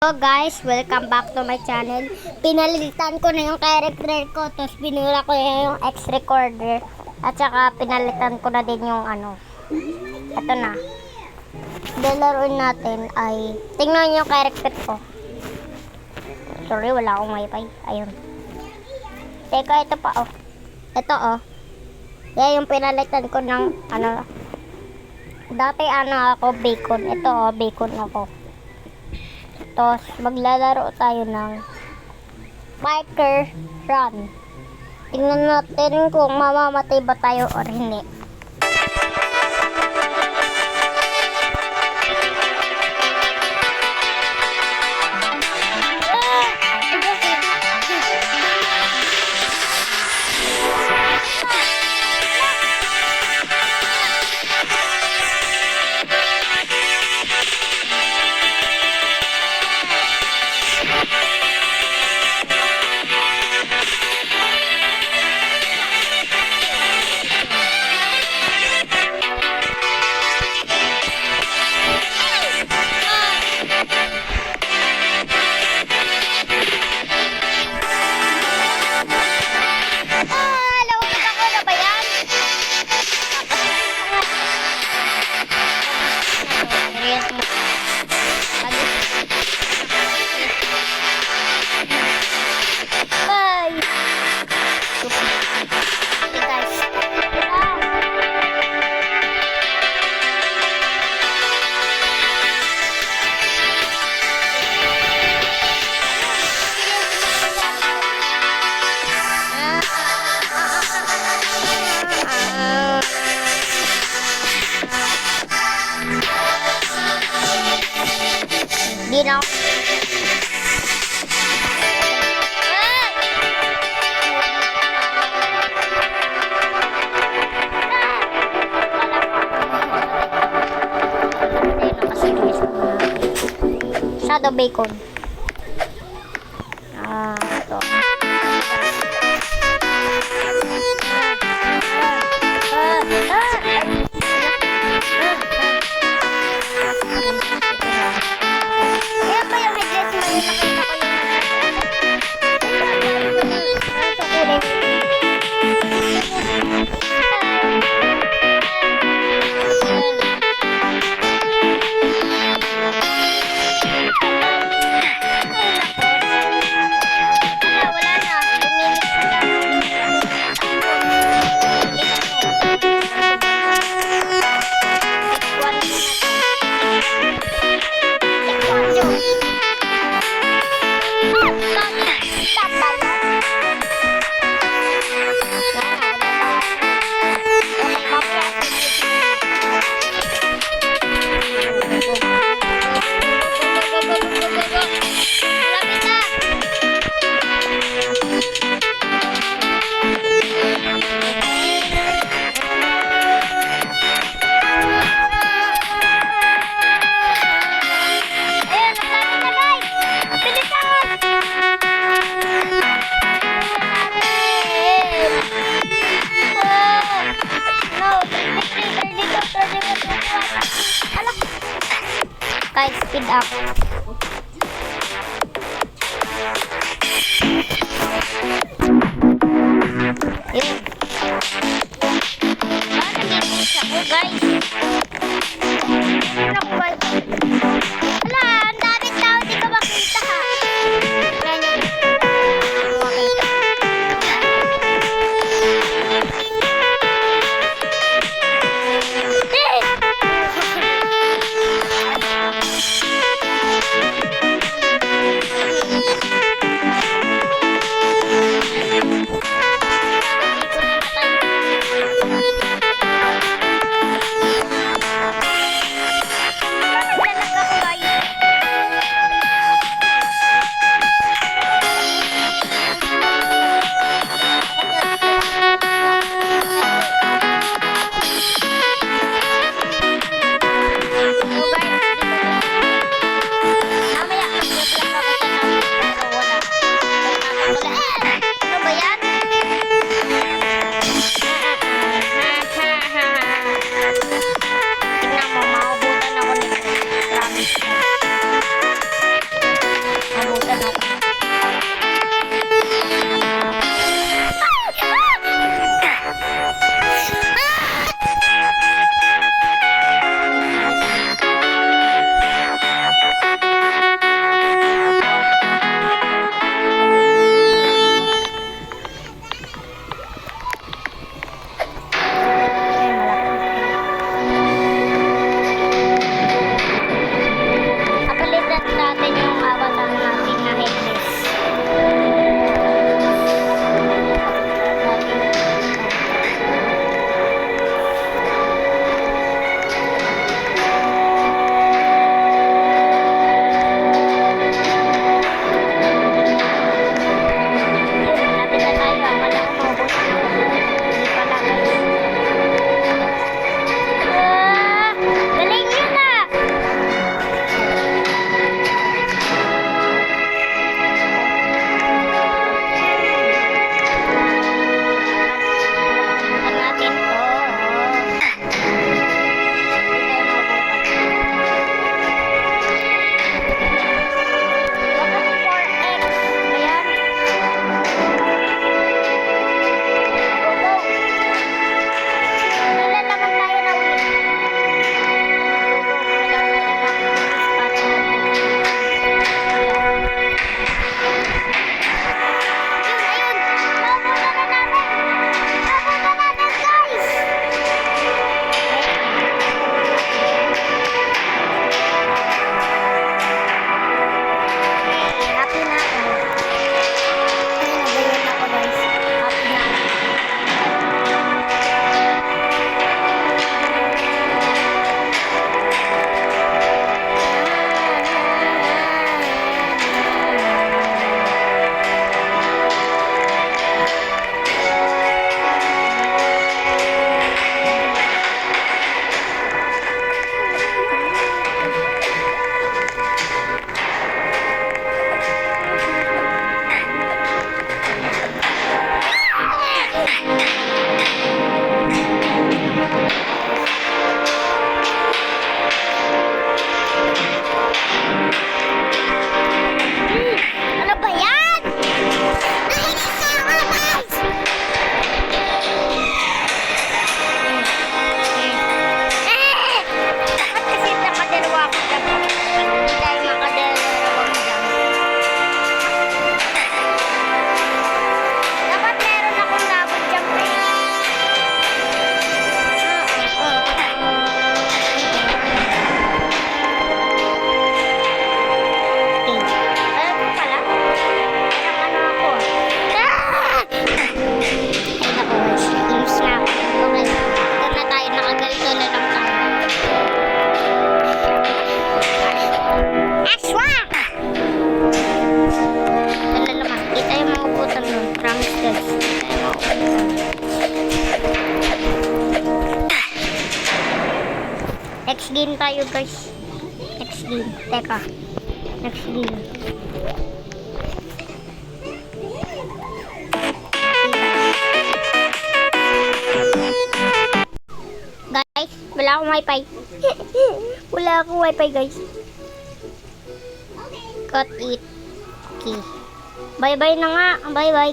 Hello guys, welcome back to my channel. Pinalitan ko na yung character ko, tapos binura ko na yung X-recorder. At saka pinalitan ko na din yung ito na. Dalaroin natin ay, tingnan yung character ko. Sorry, wala akong wifi. Ayun. Teka, ito pa oh. Ito oh. Yan yung pinalitan ko ng dati ako, bacon. Ito oh, bacon ako. Tapos, maglalaro tayo ng biker run. Tingnan natin kung mamamatay ba tayo or hindi. Di na ako. Shadow bacon. Ito. Guys, speed up. Yun. Nag-iis ako, guys. Ano ko ba? Wala, ang daming tao, di ka makita ha. Next game tayo guys. Next game. Teka. Next game. Guys, wala akong wifi. Wala akong wifi guys. Cut it. Okay. Bye-bye na nga. Bye-bye.